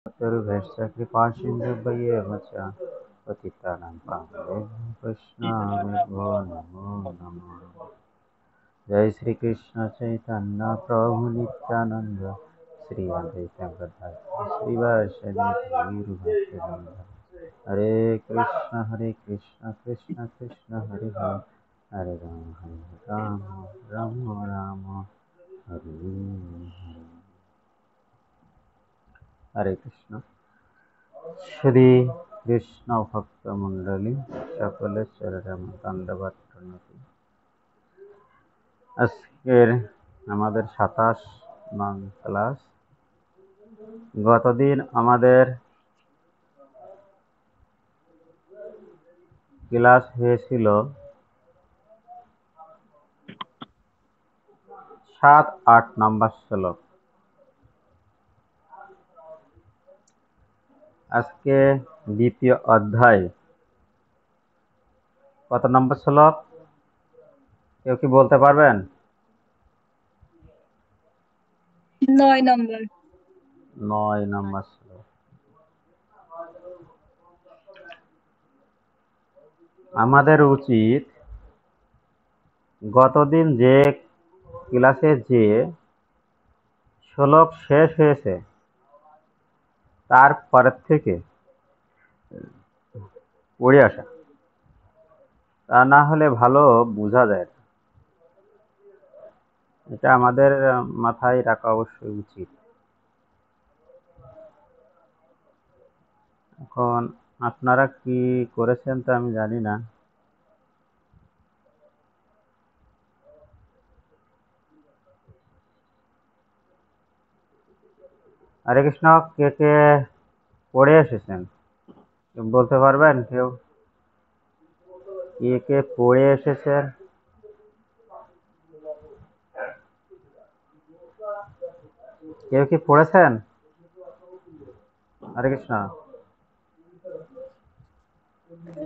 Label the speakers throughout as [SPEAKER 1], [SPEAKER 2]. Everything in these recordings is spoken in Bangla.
[SPEAKER 1] चतुर्भ्यश्च कृपासिन्धुभ्येव च पतितानां पावनेभ्यो वैष्णवेभ्यो नमो नमः। जय श्री कृष्ण चैतन्य प्रभु नित्यानंद श्री अद्वैत गदाधर श्रीवासदि गौर हरे कृष्ण कृष्ण कृष्ण हरे हरे हरे राम राम राम हरे हरे। हरे कृष्ण। श्री कृष्ण भक्त मंडলী সকলের চরণে দণ্ডবত প্রণতি। আজকের আমাদের 27 নং ক্লাস। গতদিন আমাদের ক্লাস হয়েছিল 7-8 নম্বর শ্লোক। আজকে দ্বিতীয় অধ্যায় কত নম্বর শ্লোক কেউ কি বলতে পারবেন?
[SPEAKER 2] 9 নম্বর।
[SPEAKER 1] 9 নম্বর শ্লোক। আমাদের উচিত গতদিন যে ক্লাসে যে শ্লোক শেষ হয়েছে তারপরের থেকে পড়ে আসা, তা না হলে ভালো বোঝা যায় না। এটা আমাদের মাথায় রাখা অবশ্যই উচিত। এখন আপনারা কি করেছেন তা আমি জানি না। হরে কৃষ্ণ। কে কে পড়ে এসেছেন বলতে পারবেন? কেউ কে কে পড়ে এসেছেন? কেউ কি পড়েছেন? হরে কৃষ্ণ।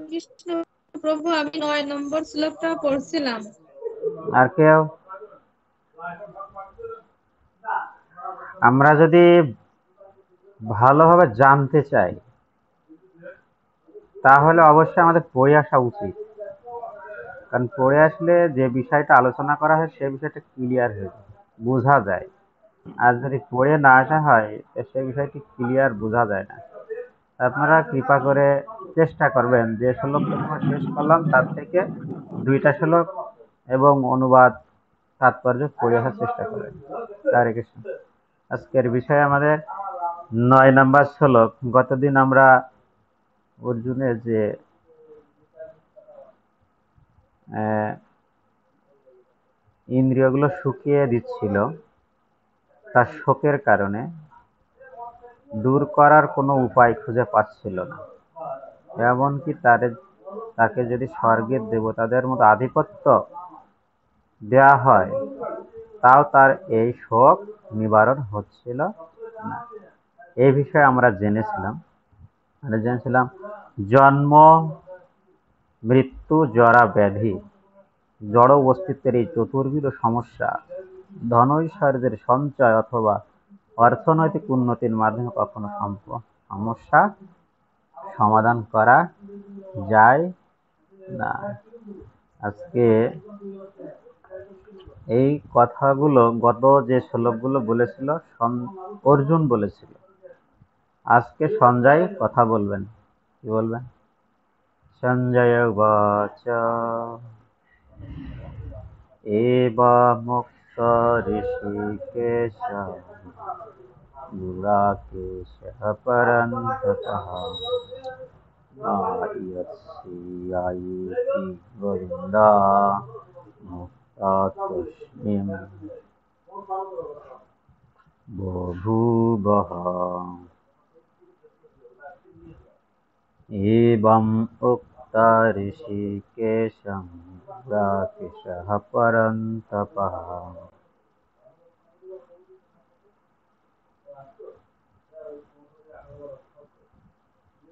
[SPEAKER 2] কৃষ্ণ প্রভু, আমি 9 নম্বর শ্লোকটা পড়ছিলাম।
[SPEAKER 1] আর কেউ? আমরা যদি ভালোভাবে জানতে চাই তাহলে অবশ্যই আমাদের পড়ে আসা উচিত। কারণ পড়ে আসলে যে বিষয়টা আলোচনা করা হয় সে বিষয়টা ক্লিয়ার হয়ে যায়, বোঝা যায়। আর যদি পড়ে না আসা হয় সে বিষয়টি ক্লিয়ার বোঝা যায় না। আপনারা কৃপা করে চেষ্টা করবেন যে শ্লোকটা যখন শেষ করলাম তার থেকে 2টা শ্লোক এবং অনুবাদ তাৎপর্য পড়ে আসার চেষ্টা করবেন। হরে কৃষ্ণ। আজকের বিষয় আমাদের 9 নম্বর শ্লোক। গতদিন আমরা অর্জুনের যে ইন্দ্রিয়গুলো শুকিয়ে দিচ্ছিল তার শোকের কারণে দূর করার কোনো উপায় খুঁজে পাচ্ছিল না। এমনকি তাকে যদি স্বর্গের দেবতাদের মতো আধিপত্য দেয়া হয় তাও তার এই শোক নিবারণ হচ্ছিল না। এই বিষয়ে আমরা জেনেছিলাম জন্ম মৃত্যু জরা ব্যাধি জড় অস্তিত্বের এই চতুর্বিধ সমস্যা ধনৈশ্বর্যের সঞ্চয় অথবা অর্থনৈতিক উন্নতির মাধ্যমে কখনো সমস্যা সমাধান করা যায় না। আজকে এই কথাগুলো গত যে শ্লোকগুলো বলেছিল অর্জুন বলেছিল। আজকে সঞ্জয় কথা বলবেন। কি বলবেন? সঞ্জয় উবাচ এবমুক্ত ঋষিকেশ গুড়াকেশः পরন্তপঃ নায়স্যায়িতি গোবিন্দা মুক্তা তস্মিন বভূবহ। एवं उक्ता ऋषिकेशं गुडाकेशः परन्तपः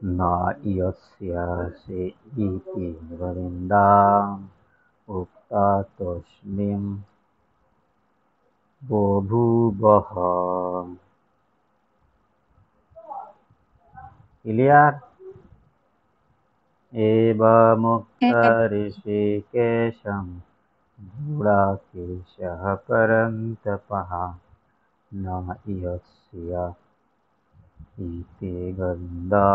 [SPEAKER 1] न यस्यासि इति गोविन्दा उक्ता तस्मिन् बभूवः। ক্লিয়ার?
[SPEAKER 2] হ্যাঁ
[SPEAKER 1] एवमुक्त ऋषिकेशं गुडाकेशः परन्तपः न यस्य इति गन्धा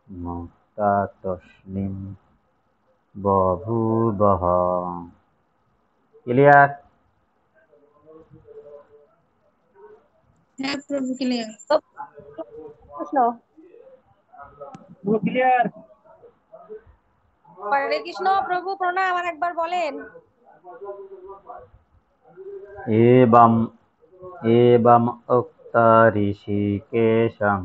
[SPEAKER 1] मुक्ता तस्मिन् बभूवः। क्लियर?
[SPEAKER 2] হ্যাঁ প্রভু ক্লিয়ার।
[SPEAKER 3] কৃষ্ণ।
[SPEAKER 1] ক্লিয়ার?
[SPEAKER 3] হরে কৃষ্ণ প্রভু প্রণাম, আর একবার বলেন।
[SPEAKER 1] एवम् एवम् उक्त ऋषिकेशं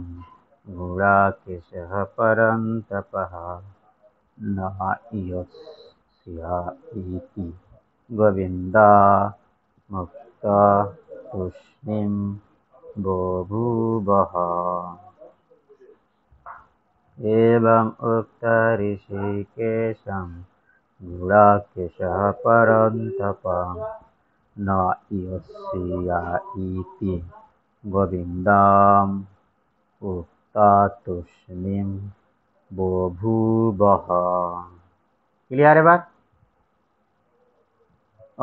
[SPEAKER 1] गुडाकेशः परन्तपः न यस्य इति गोविन्दा मुक्त तूष्णीं बभूवः। एवम् उक्त ऋषिकेशं गुडाकेशः परन्तपः न यस्य इति गोविन्दाम् उक्ता तूष्णीं बभूवः। क्लियर এবার?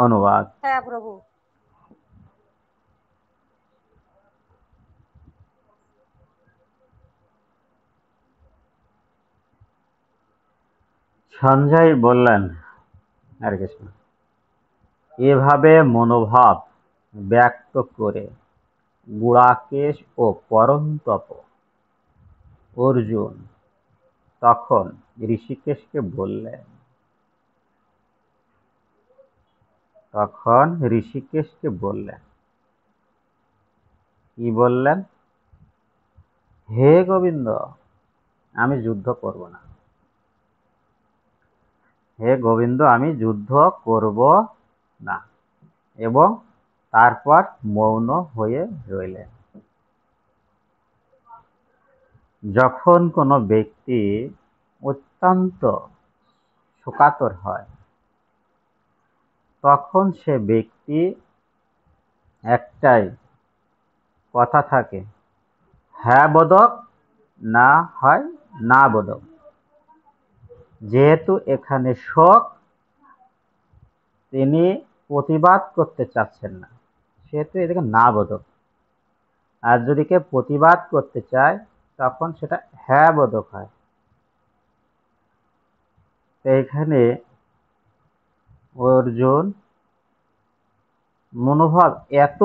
[SPEAKER 1] অনুবাদ।
[SPEAKER 3] হ্যাঁ প্রভু।
[SPEAKER 1] সঞ্জয় বললেন, হরে কৃষ্ণ, এভাবে মনোভাব ব্যক্ত করে গুড়াকেশ ও পরন্তপ অর্জুন তখন ঋষিকেশকে বললেন, কি বললেন? হে গোবিন্দ, আমি যুদ্ধ করব না। হে গোবিন্দ, আমি যুদ্ধ করব না। এবং তারপর মৌন হয়ে রইলেন। যখন কোনো ব্যক্তি অত্যন্ত শোকাতুর হয়, তখন সে ব্যক্তি একটাই কথা থাকে, হ্যাঁ বোধক, না হয় না বোধক। যেহেতু এখানে শোক, তিনি প্রতিবাদ করতে চাচ্ছেন না, সেহেতু এটাকে না বোধক। আর যদি কেউ প্রতিবাদ করতে চায়, তখন সেটা হ্যাঁ বোধক হয়। তো এখানে অর্জুন মনোভাব এত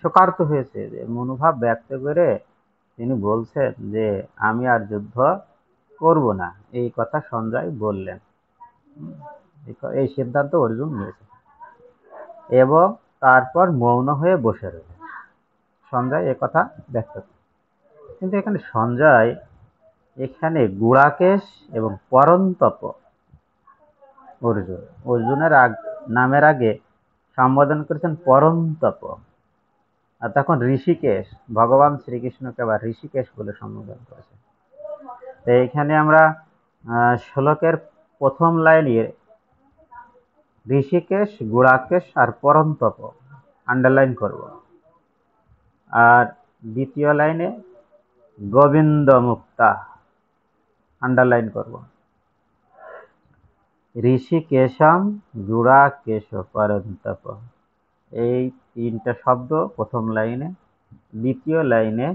[SPEAKER 1] শোকার্ত হয়েছে যে মনোভাব ব্যক্ত করে তিনি বলছেন যে আমি আর যুদ্ধ করব না, এই কথা সঞ্জয় বললেন। এই সিদ্ধান্ত অর্জুন নিয়েছে এবং তারপর মৌন হয়ে বসে রইলেন। সঞ্জয় এ কথা ব্যক্ত করে। কিন্তু এখানে সঞ্জয় গুড়াকেশ এবং পরন্তপ অর্জুনের নামের আগে সম্বোধন করেছেন পরন্তপ। আর তখন ঋষিকেশ, ভগবান শ্রীকৃষ্ণকে আবার ঋষিকেশ বলে সম্বোধন করেছেন। তো এইখানে আমরা শ্লোকের প্রথম লাইনে ঋষিকেশ, গুড়াকেশ আর পরন্তপ আন্ডারলাইন করব, আর দ্বিতীয় লাইনে গোবিন্দ মুক্তা আন্ডারলাইন করব। ঋষিকেশম গুড়াকেশ পরন্তপ, এই তিনটা শব্দ প্রথম লাইনে, দ্বিতীয় লাইনে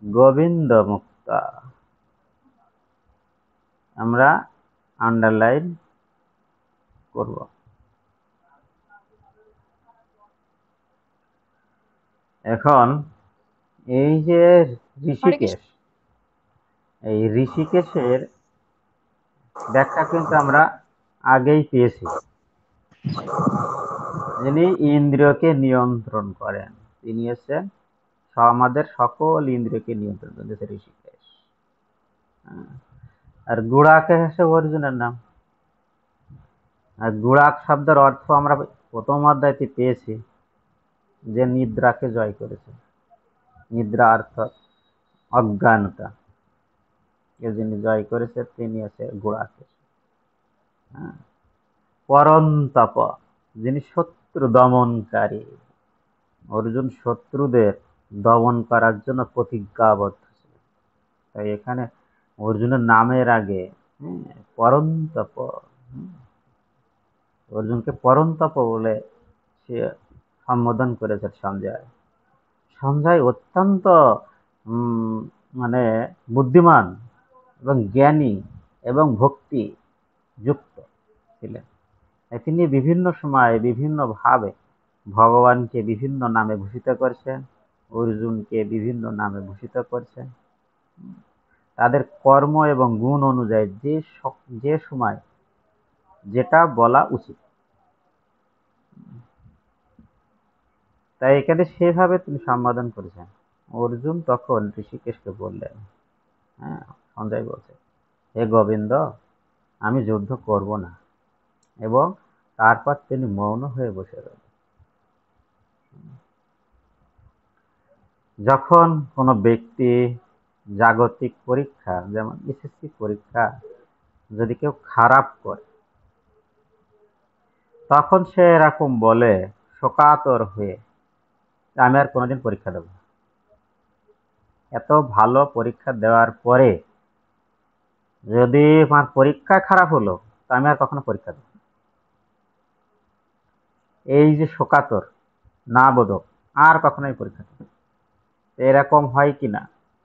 [SPEAKER 1] গোবিন্দ মুক্তা আমরা আন্ডারলাইন করব। এখন এই যে ঋষিকেশ, এই ঋষিকেশের ব্যাখ্যা কিন্তু আমরা আগেই পেয়েছি। যিনি ইন্দ্রিয়কে নিয়ন্ত্রণ করেন, তিনি হচ্ছেন আমাদের সকল ইন্দ্রিয়কে নিয়ন্ত্রণ করেন, ঋষিকেশ। আর গুড়াকেশ হচ্ছে অর্জুনের নাম। আর গুড়াক শব্দের অর্থ আমরা প্রথম অধ্যায়তে পেয়েছি, যে নিদ্রাকে জয় করেছে। নিদ্রা অর্থাৎ অজ্ঞানতা, যিনি জয় করেছে তিনি আছে গুড়াকেশ। পরন্তপ, যিনি শত্রু দমনকারী। অর্জুন শত্রুদের দমন করার জন্য প্রতিজ্ঞাবদ্ধ ছিলেন। তাই এখানে অর্জুনের নামের আগে পরন্তপ, অর্জুনকে পরন্তপ বলে সে সম্বোধন করেছে সঞ্জয়। সঞ্জয় অত্যন্ত মানে বুদ্ধিমান এবং জ্ঞানী এবং ভক্তি যুক্ত ছিলেন। তিনি বিভিন্ন সময়ে বিভিন্ন ভাবে ভগবানকে বিভিন্ন নামে ভূষিত করছেন, অর্জুনকে বিভিন্ন নামে ভূষিত করছেন। তাদের কর্ম এবং গুণ অনুযায়ী যে সময় যেটা বলা উচিত, তাই এখানে সেভাবে তিনি সম্বোধন করেছেন। অর্জুন তখন ঋষিকেশকে বললেন, হ্যাঁ, সঞ্জয় বলছে, হে গোবিন্দ, আমি যুদ্ধ করব না। এবং তারপর তিনি মৌন হয়ে বসে রইলেন। যখন কোনো ব্যক্তি জাগতিক পরীক্ষা যেমন এসএসসি পরীক্ষা যদি কেউ খারাপ করে, তখন সে এরকম বলে শোকাতুর হয়ে, আমি আর কোনোদিন পরীক্ষা দেব না। এত ভালো পরীক্ষা দেওয়ার পরে যদি আমার পরীক্ষা খারাপ হলো, তা আমি আর কখনো পরীক্ষা দেব না। এই যে শোকাতুর না বোধক, আর কখনোই পরীক্ষা দেব না। এরকম হয় কিনা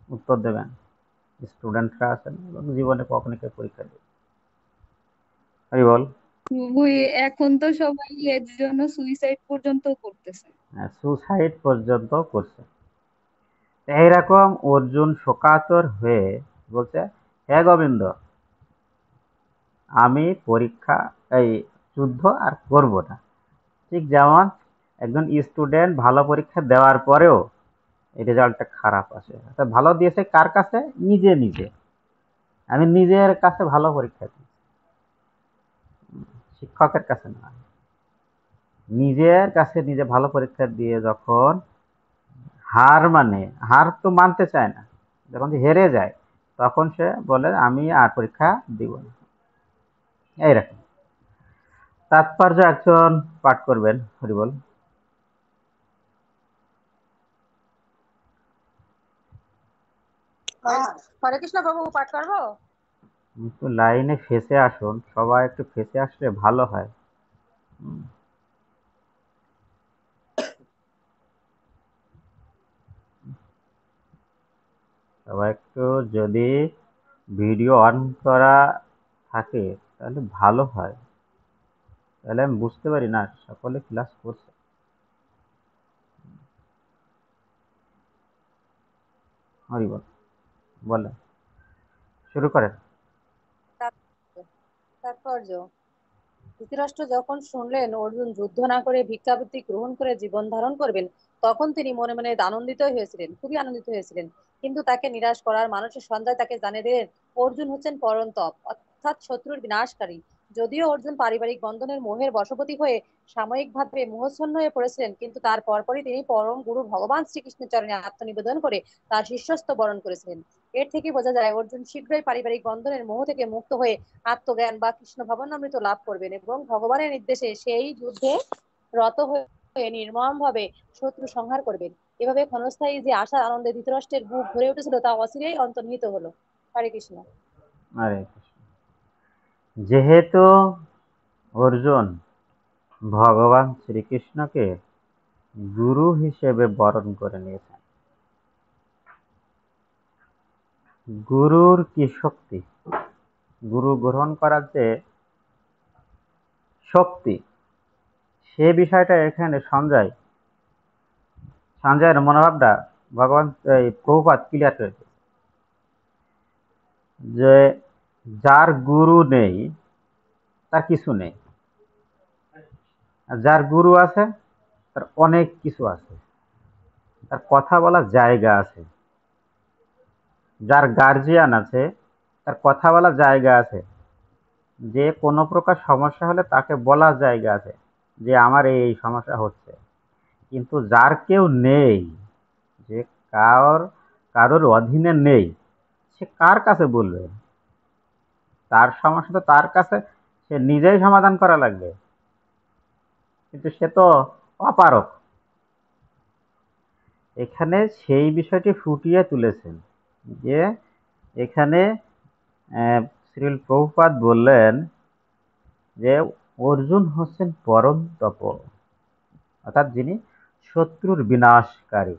[SPEAKER 1] উত্তর দেবেন স্টুডেন্টরা আছেন এবং জীবনে কখনো কেউ পরীক্ষা দেবে। আমি বল,
[SPEAKER 2] প্রভু এখন তো সবাই এর জন্য সুইসাইড পর্যন্ত করতেছে।
[SPEAKER 1] সুসাইড পর্যন্ত করছে। এইরকম অর্জুন শোকাতুর হয়ে বলছে, হে গোবিন্দ, আমি পরীক্ষা এই যুদ্ধ আর করব না। ঠিক যেমন একজন স্টুডেন্ট ভালো পরীক্ষা দেওয়ার পরেও এই রেজাল্টটা খারাপ আসে, ভালো দিয়েছে কার কাছে? নিজে নিজে। আমি নিজের কাছে ভালো পরীক্ষা দিই, শিক্ষকের কাছে না। নিজের কাছে নিজে ভালো পরীক্ষা দিয়ে যখন হার তো মানতে চায় না, যখন হেরে যায় তখন সে বলে আমি আর পরীক্ষা দিব না। এইরকম তাৎপর্য একজন পাঠ করবেন, হরিবল।
[SPEAKER 3] হরে কৃষ্ণ প্রভু, পাঠ করবো?
[SPEAKER 1] একটু লাইনে ফেসে আসুন, সবাই একটু ফেসে আসলে ভালো হয়। সবাই একটু যদি ভিডিও অন করা থাকে তাহলে ভালো হয়, তাহলে আমি বুঝতে পারি না সকলে ক্লাস করছে। হরিবল বলে শুরু করেন।
[SPEAKER 3] তাৎপর্য: ধৃতরাষ্ট্র যখন শুনলেন অর্জুন যুদ্ধ না করে ভিক্ষাবৃত্তি গ্রহণ করে জীবন ধারণ করবেন, তখন তিনি মনে মনে আনন্দিত হয়েছিলেন, খুবই আনন্দিত হয়েছিলেন। কিন্তু তাকে নিরাশ করার মানুষের সঞ্জয় তাকে জানিয়ে দিলেন অর্জুন হচ্ছেন পরন্তপ, অর্থাৎ শত্রুর বিনাশকারী। যদিও অর্জুন পারিবারিক বন্ধনের মোহের বশবর্তী হয়ে সাময়িকভাবে মোহচ্ছন্ন হয়ে পড়েছিলেন, কিন্তু তার পরপরই তিনি পরম গুরু ভগবান শ্রীকৃষ্ণের চরণে আত্মনিবেদন করে তার শিষ্যত্ব বরণ করেছিলেন। এর থেকে বোঝা যায় অর্জুন শীঘ্রই পারিবারিক বন্ধনের মোহ থেকে মুক্ত হয়ে আত্মজ্ঞান বা কৃষ্ণ ভাবনামৃত লাভ করবেন এবং ভগবানের নির্দেশে সেই যুদ্ধে রত হয়ে নির্মম ভাবে শত্রু সংহার করবেন। এভাবে ক্ষণস্থায়ী যে আশার আনন্দে ধৃতরাষ্ট্রের বুক ভরে উঠেছিল তা অচিরেই অন্তর্নিহিত হলো। হরে কৃষ্ণ।
[SPEAKER 1] আরে যেহেতু অর্জুন ভগবান শ্রীকৃষ্ণকে গুরু হিসেবে বরণ করে নিয়েছেন, গুরুর কি শক্তি, গুরু গ্রহণ করার যে শক্তি, সে বিষয়টা এখানে সঞ্জয়ের মনোভাবটা ভগবান প্রভুপাদ ক্লিয়ার করেছে যে যার গুরু নেই তার কিছু নেই, আর যার গুরু আছে তার অনেক কিছু আছে, তার কথা বলার জায়গা আছে। যার গার্জিয়ান আছে তার কথা বলার জায়গা আছে, যে কোনো প্রকার সমস্যা হলে তাকে বলার জায়গা আছে যে আমার এই সমস্যা হচ্ছে। কিন্তু যার কেউ নেই, যে কারোর অধীনে নেই, সে কার কাছে বলবে? তার সমস্যা তো তার কাছে সে নিজেই সমাধান করা লাগবে, কিন্তু সে তো অপারক। এখানে সেই বিষয়টি ফুটিয়ে তুলেছেন যে এখানে শ্রীল প্রভুপাদ বললেন যে অর্জুন হচ্ছেন পরম তপ, অর্থাৎ যিনি শত্রুর বিনাশকারী।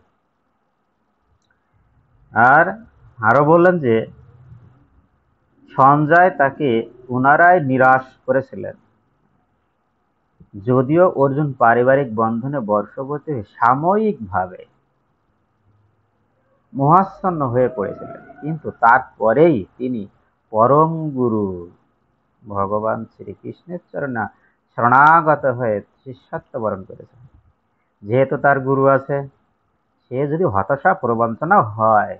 [SPEAKER 1] আর আরো বললেন যে সঞ্জয় তাকে পুনরায় নিরাশ করেছিলেন, যদিও অর্জুন পারিবারিক বন্ধনে বশবর্তী হয়ে সাময়িকভাবে মোহাচ্ছন্ন হয়ে পড়েছিলেন, কিন্তু তারপরেই তিনি পরম গুরু ভগবান শ্রীকৃষ্ণের চরণে শরণাগত হয়ে শিষ্যত্ব বরণ করেছেন। যেহেতু তার গুরু আছে, সে যদি হতাশা প্রবঞ্চনা হয়,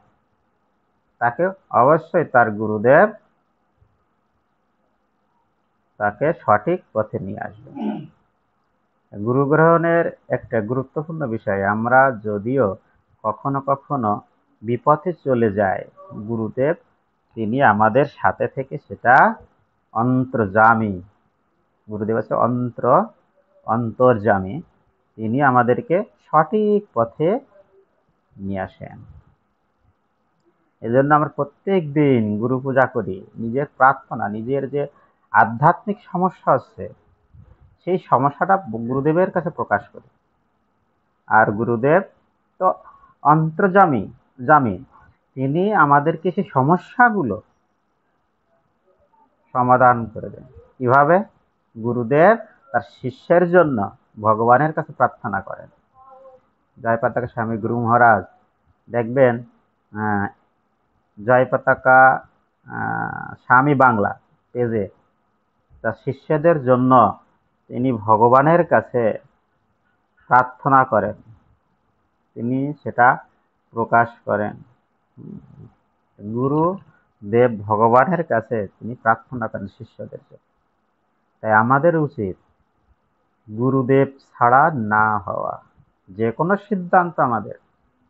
[SPEAKER 1] তাকে অবশ্যই তার গুরুদেব তাকে সঠিক পথে নিয়ে আসবে। গুরু গ্রহণের একটা গুরুত্বপূর্ণ বিষয়, আমরা যদিও কখনো কখনো বিপথে চলে যাই, গুরুদেব তিনি আমাদের সাথে থেকে সেটা অন্তর্যামী, গুরুদেব আছে অন্তর্যামী, তিনি আমাদেরকে সঠিক পথে নিয়ে আসেন। এজন্য আমরা প্রত্যেক দিন গুরু পূজা করি, নিজের প্রার্থনা, নিজের যে আধ্যাত্মিক সমস্যা আছে সেই সমস্যাটা গুরুদেবের কাছে প্রকাশ করি। আর গুরুদেব তো অন্তর্যামী, তিনি আমাদেরকে সেই সমস্যাগুলো সমাধান করে দেন। কিভাবে? গুরুদেব তার শিষ্যের জন্য ভগবানের কাছে প্রার্থনা করেন। জয় পতাকা স্বামী গুরু মহারাজ দেখবেন জয় পতাকা স্বামী বাংলা পেজে তার শিষ্যদের জন্য তিনি ভগবানের কাছে প্রার্থনা করেন, তিনি সেটা প্রকাশ করেন। গুরু দেব ভগবানের কাছে তিনি প্রার্থনা করেন শিষ্যদের জন্য। তাই আমাদের উচিত গুরুদেব ছাড়া না হওয়া, যে কোনো সিদ্ধান্ত আমাদের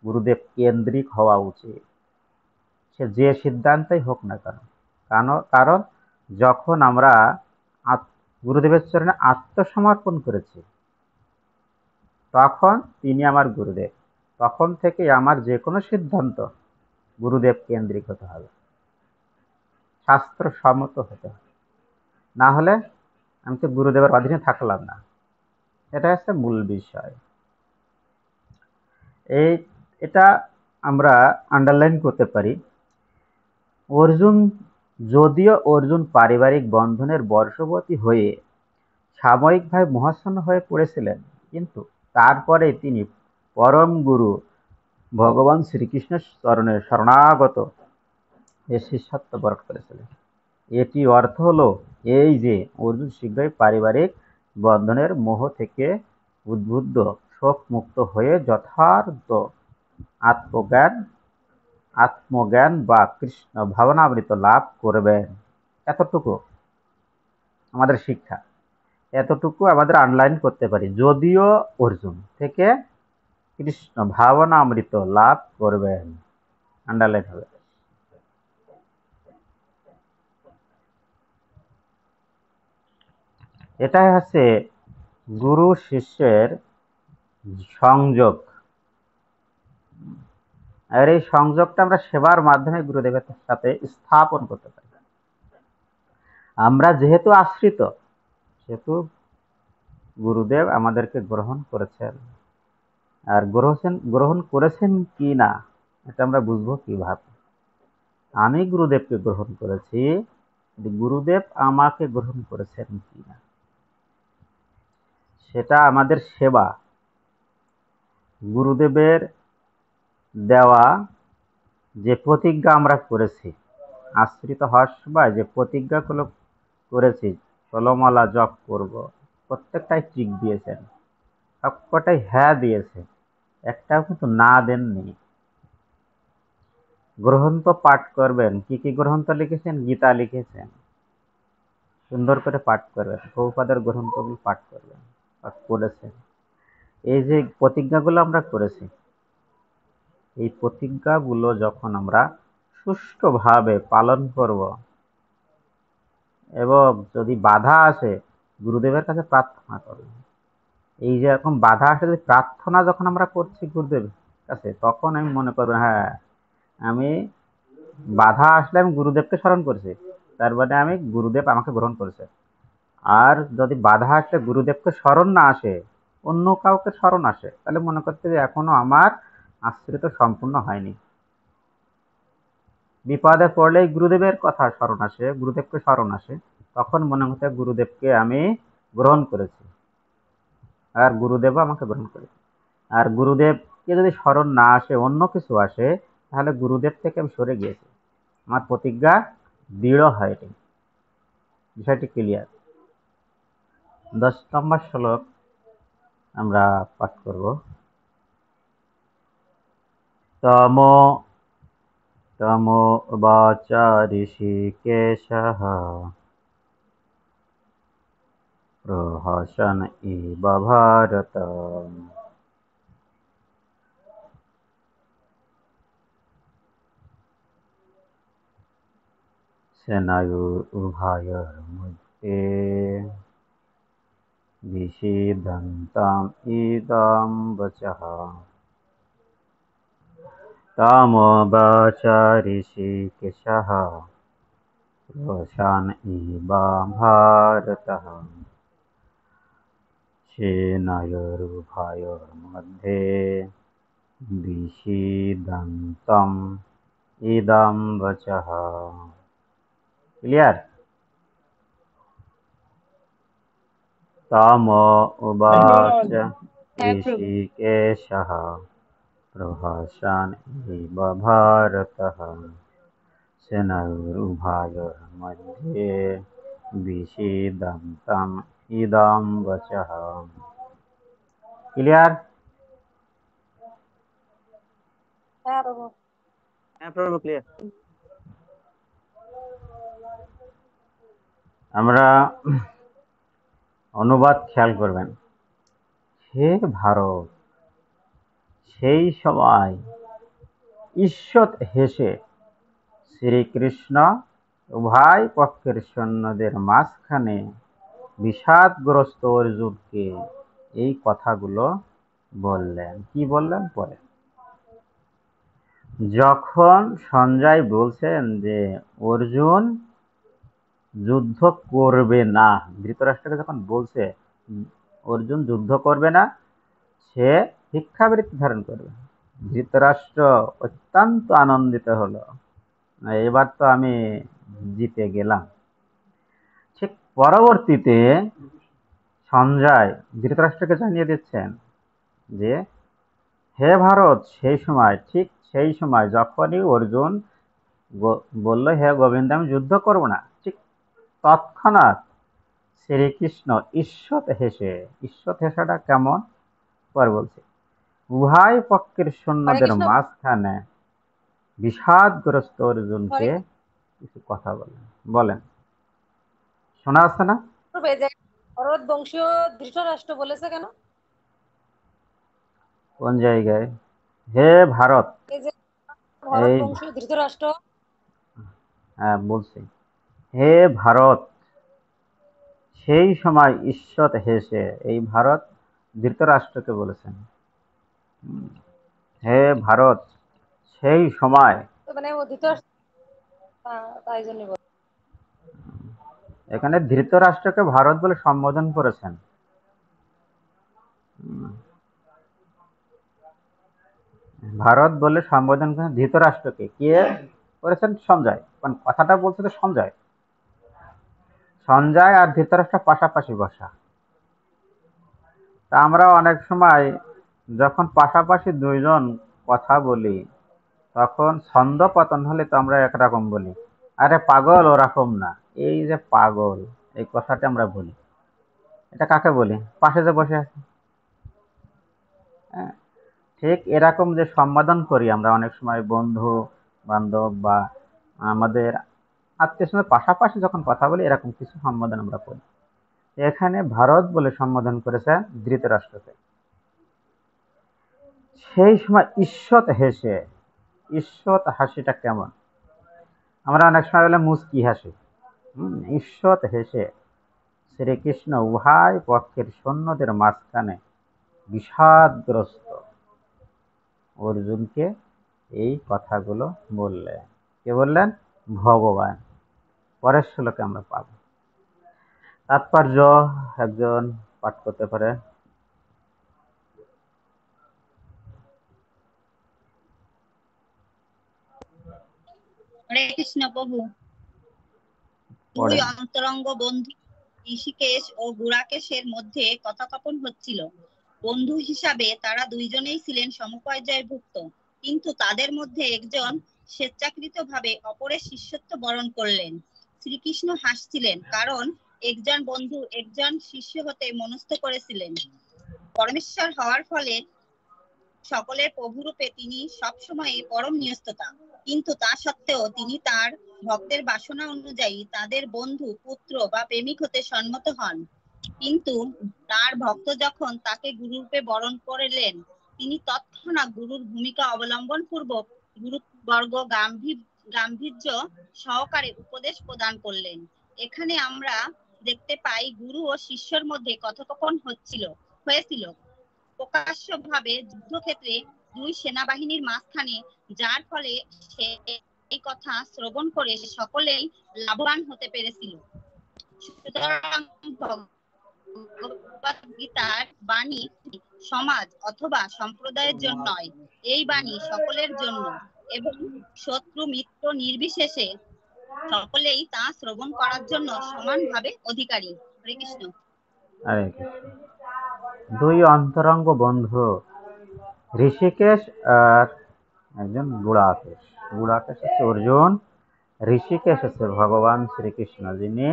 [SPEAKER 1] গুরুদেব কেন্দ্রিক হওয়া উচিত, সে যে সিদ্ধান্তই হোক না কেন। কারণ যখন আমরা গুরুদেবের চরণে আত্মসমর্পণ করেছি, তখন তিনি আমার গুরুদেব। তখন থেকে আমার যে কোনো সিদ্ধান্ত গুরুদেব কেন্দ্রিক হতে হবে, শাস্ত্র সম্মত হতে হবে, না হলে আমি তো গুরুদেবের অধীনে থাকলাম না। এটা হচ্ছে মূল বিষয়। এটা আমরা আন্ডারলাইন করতে পারি। যদিও অর্জুন পারিবারিক বন্ধনের বশবর্তী হয়ে সাময়িকভাবে মোহাচ্ছন্ন হয়ে পড়েছিলেন, কিন্তু তারপরে তিনি পরম গুরু ভগবান শ্রীকৃষ্ণের চরণে শরণাগত এ শিষ্যত্ব বরণ করেছিলেন। এটি অর্থ হলো এই যে অর্জুন শীঘ্রই পারিবারিক বন্ধনের মোহ থেকে উদ্বুদ্ধ, শোক মুক্ত হয়ে যথার্থ আত্মজ্ঞান বা কৃষ্ণ ভাবনামৃত লাভ করবেন। এতটুকু আমাদের শিক্ষা, এতটুকু আমাদের আন্ডারলাইন করতে পারি। যদিও অর্জুন থেকে কৃষ্ণ ভাবনামৃত লাভ করবেন, আন্ডারলাইন হবে। এটাই হচ্ছে গুরু শিষ্যের সংযোগ। আর এই সংযোগটা আমরা সেবার মাধ্যমে গুরুদেবের সাথে স্থাপন করতে পারি। আমরা যেহেতু আশ্রিত, সেহেতু গুরুদেব আমাদেরকে গ্রহণ করেছেন। আর গ্রহণ করেছেন কি না এটা আমরা বুঝবো কিভাবে? আমি গুরুদেবকে গ্রহণ করেছি, গুরুদেব আমাকে গ্রহণ করেছেন কি না সেটা আমাদের সেবা। গুরুদেবের দেওয়া যে প্রতিজ্ঞা আমরা করেছি, আশ্রিত হওয়ার সময় যে প্রতিজ্ঞাগুলো করেছি, ষোলমালা জপ করব, প্রত্যেকটাই ঠিক দিয়েছেন, সবকটাই হ্যাঁ দিয়েছে, একটাও কিন্তু না দেননি। গ্রন্থ পাঠ করবেন, কি কি গ্রন্থ লিখেছেন? গীতা লিখেছেন, সুন্দর করে পাঠ করবেন, প্রভুপাদের গ্রন্থগুলো পাঠ করবেন, করেছেন। এই যে প্রতিজ্ঞাগুলো আমরা করেছি, এই প্রতিজ্ঞাগুলো যখন আমরা সুষ্ঠুভাবে পালন করব, এবং যদি বাধা আসে গুরুদেবের কাছে প্রার্থনা করব। এই যে এখন বাধা আসে, যে প্রার্থনা যখন আমরা করছি গুরুদেবের কাছে, তখন আমি মনে করব হ্যাঁ, আমি বাধা আসলে আমি গুরুদেবকে স্মরণ করছি, তার মানে আমি গুরুদেব আমাকে গ্রহণ করেছে। আর যদি বাধা আসলে গুরুদেবকে স্মরণ না আসে, অন্য কাউকে স্মরণ আসে, তাহলে মনে করতে যে এখনো আমার আশ্রিত সম্পূর্ণ হয়নি। বিপদে পড়লেই গুরুদেবের কথা স্মরণ আসে, গুরুদেবকে স্মরণ আসে, তখন মনে হতে গুরুদেবকে আমি গ্রহণ করেছি, আর গুরুদেবও আমাকে গ্রহণ করেছে। আর গুরুদেবকে যদি স্মরণ না আসে, অন্য কিছু আসে, তাহলে গুরুদেব থেকে আমি সরে গিয়েছি, আমার প্রতিজ্ঞা দৃঢ় হয়নি। বিষয়টি ক্লিয়ার? 10 নম্বর শ্লোক আমরা পাঠ করব। তমো তমো বাচা ঋষিকেশঃ প্রহসন ইব ভারত। সেনায়োরুভয়োর মধ্যে বিষিদন্তাম ইদম বচঃ। তমো বাচা ঋষিকেশঃ প্রহসন ইব ভারত। সেনায়োরুভয়োর মধ্যে বিষিদন্তম ইদম বচঃ। ক্লিয়ার? তম উবাচ
[SPEAKER 2] হ্যাঁ প্রভু।
[SPEAKER 1] ঋষিকেশঃ প্রহসন ইব ভারতঃ। সেনয়োরুভয়োর মধ্যে বিষিদন্তম ইদম বচঃ। ক্লিয়ার?
[SPEAKER 3] হ্যাঁ প্রভু।
[SPEAKER 4] হ্যাঁ প্রভু ক্লিয়ার।
[SPEAKER 1] আমরা অনুবাদ খেয়াল করবেন। হে ভারত, সেই সময় ঈষৎ হেসে শ্রীকৃষ্ণ উভয় পক্ষের সৈন্যদের মাঝখানে বিষাদগ্রস্ত অর্জুনকে এই কথাগুলো বললেন। কি বললেন পরে? যখন সঞ্জয় বলছেন যে অর্জুন যুদ্ধ করবে না, ধৃতরাষ্ট্রকে যখন বলছে অর্জুন যুদ্ধ করবে না, সে ভিক্ষাবৃত্তি ধারণ করবে, ধৃতরাষ্ট্র অত্যন্ত আনন্দিত হলো, এবার তো আমি জিতে গেলাম। ঠিক পরবর্তীতে সঞ্জয় ধৃতরাষ্ট্রকে জানিয়ে দিচ্ছেন যে হে ভারত, সেই সময়, ঠিক সেই সময় যখনই অর্জুন বলল হে গোবিন্দ আমি যুদ্ধ করব না, ঠিক তৎক্ষণাৎ শ্রীকৃষ্ণ ঈষৎ হেসে, ঈষৎ হেসাটা কেমন পরে বলছে, উভয় পক্ষের
[SPEAKER 3] হরে
[SPEAKER 1] সৈন্যদের
[SPEAKER 3] কৃষ্ণ।
[SPEAKER 1] মাঝখানে বিষাদগ্রস্ত
[SPEAKER 3] হরে
[SPEAKER 1] অর্জুনকে কিছু কথা বলেন। বলেন, শোনা যাচ্ছে না?
[SPEAKER 3] প্রভু, এই যে ভরত বংশীয় ধৃতরাষ্ট্র বলেছে কেন?
[SPEAKER 1] কোন জায়গায়? হে ভারত,
[SPEAKER 3] এই যে ভরত
[SPEAKER 1] এই
[SPEAKER 3] বংশীয় ধৃতরাষ্ট্র।
[SPEAKER 1] হ্যাঁ বলছি, হে ভারত, সেই সময় ঈষৎ হেসে, এই ভারত ধৃতরাষ্ট্রকে বলেছেন। হে ভারত, সেই সময়,
[SPEAKER 3] তো মানে ও ধৃতরাষ্ট্র, তাই জন্য বল।
[SPEAKER 1] এখানে ধৃতরাষ্ট্রকে ভারত বলে সম্বোধন করেছেন। ভারত বলে সম্বোধন করেছেন ধৃতরাষ্ট্রকে। কে করেছেন? সঞ্জয়। কারণ কথাটা বলছে তো সঞ্জয়, সঞ্জয় আর ধৃতরাষ্ট্র পাশাপাশি বসা। তা আমরা অনেক সময় যখন পাশাপাশি দুইজন কথা বলি, তখন ছন্দ পতন হলে তো আমরা একরকম বলি, আরে পাগল ওরকম না, এই যে পাগল, এই কথাটা আমরা বলি। এটা কাকে বলি? পাশে যে বসে আছে। হ্যাঁ, ঠিক এরকম যে সম্বোধন করি আমরা অনেক সময় বন্ধু বান্ধব বা আমাদের আত্মীয় স্বজনের পাশাপাশি যখন কথা বলি, এরকম কিছু সম্বোধন আমরা করি। এখানে ভারত বলে সম্বোধন করেছে ধৃতরাষ্ট্রকে। সেই সময় ঈষৎ হেসে, ঈষৎ হাসিটা কেমন? আমরা অনেক সময় বলে মুচকি হাসি। ঈষৎ হেসে শ্রীকৃষ্ণ উভয় পক্ষের সৈন্যদের মাঝখানে বিষাদগ্রস্ত অর্জুনকে এই কথাগুলো বললেন। কে বললেন? ভগবান। পরের শ্লোকে আমরা পাবো। তাৎপর্য একজন পাঠ করতে পারে?
[SPEAKER 5] হরে কৃষ্ণ প্রভু। দুই
[SPEAKER 1] পড়েন।
[SPEAKER 5] অন্তরঙ্গ বন্ধু ঋষিকেশ ও গুড়াকেশের মধ্যে কথোপকথন হচ্ছিল। বন্ধু হিসাবে তারা দুইজনেই ছিলেন সমপর্যায়ভুক্ত, কিন্তু তাদের মধ্যে একজন স্বেচ্ছাকৃতভাবে অপরের শিষ্যত্ব বরণ করলেন। শ্রীকৃষ্ণ হাসছিলেন, কারণ একজন বন্ধু একজন শিষ্য হতে মনস্থ করেছিলেন। পরমেশ্বর হওয়ার ফলে সকলের প্রভুরূপে তিনি সবসময় পরম নিয়স্ততা, কিন্তু তা সত্ত্বেও তিনি তার ভক্তের বাসনা অনুযায়ী তাদের বন্ধু, পুত্র বা প্রেমিক হতে সম্মত হন। কিন্তু তার ভক্ত যখন তাকে গুরুরূপে বরণ করলেন, তিনি তৎক্ষণাৎ গুরুর ভূমিকা অবলম্বন পূর্বক গুরুবর্গ গাম্ভীর্য সহকারে উপদেশ প্রদান করলেন। এখানে আমরা দেখতে পাই গুরু ও শিষ্যর মধ্যে কথোপকথন হয়েছিল প্রকাশ্যভাবে যুদ্ধক্ষেত্রে দুই সেনাবাহিনীর মাঝখানে, যার ফলে এই কথা শ্রবণ করে সকলেই লাভবান হতে পেরেছিল। সুতরাং ভগবদ গীতার বাণী সমাজ অথবা সম্প্রদায়ের জন্য নয়, এই বাণী সকলের জন্য, এবং শত্রু মিত্র নির্বিশেষে সকলেই তা শ্রবণ করার জন্য সমানভাবে অধিকারী। হরে কৃষ্ণ।
[SPEAKER 1] হরে কৃষ্ণ। দুই অন্তরঙ্গ বন্ধু ঋষিকেশ আর একজন গুড়াকেশ। গুড়াকেশ হচ্ছে অর্জুন, ঋষিকেশ হচ্ছে ভগবান শ্রীকৃষ্ণ, যিনি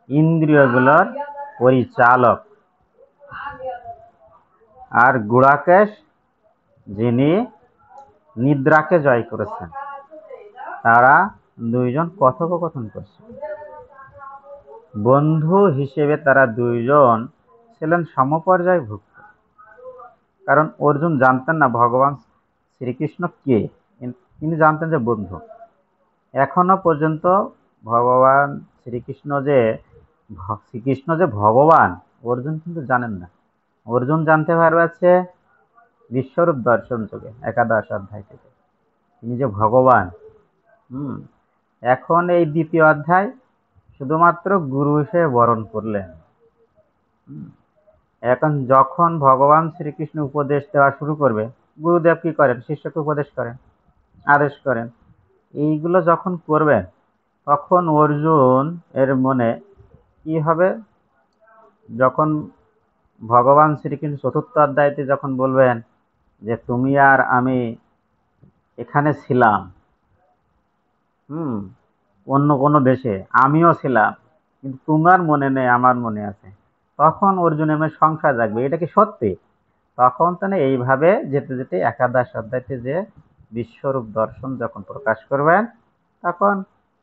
[SPEAKER 1] ইন্দ্রিয়গুলোর পরিচালক, আর গুড়াকেশ যিনি নিদ্রাকে জয় করেছেন। তারা দুইজন কথোপকথন করছে। বন্ধু হিসেবে তারা দুইজন ছিলেন সমপর্যায়ভুক্ত, কারণ অর্জুন জানতেন না ভগবান শ্রীকৃষ্ণ কে, তিনি জানতেন যে বন্ধু। এখনো পর্যন্ত ভগবান শ্রীকৃষ্ণ যে ভগবান, অর্জুন কিন্তু জানেন না। অর্জুন জানতে পারছে বিশ্বরূপ দর্শন যোগে, একাদশ অধ্যায় থেকে তিনি যে ভগবান। এখন এই দ্বিতীয় অধ্যায় শুধুমাত্র গুরু হিসেবে বরণ করলেন। এখন যখন ভগবান শ্রীকৃষ্ণ উপদেশ দেওয়া শুরু করবে, গুরুদেব কি করেন? শিষ্যকে উপদেশ করেন, আদেশ করেন। এইগুলো যখন করবেন, তখন অর্জুন এর মনে কি হবে? যখন ভগবান শ্রীকৃষ্ণ চতুর্থ অধ্যায়তে যখন বলবেন যে তুমি আর আমি এখানে ছিলাম, অন্য কোনো দেশে, আমিও ছিলাম, কিন্তু তোমার মনে নেই, আমার মনে আছে, তখন অর্জুনের মনে সংশয় জাগবে, এটা কি সত্যি? তখন তো এইভাবে যেতে যেতে একাদশ অধ্যায়তে যে বিশ্বরূপ দর্শন যখন প্রকাশ করবেন, তখন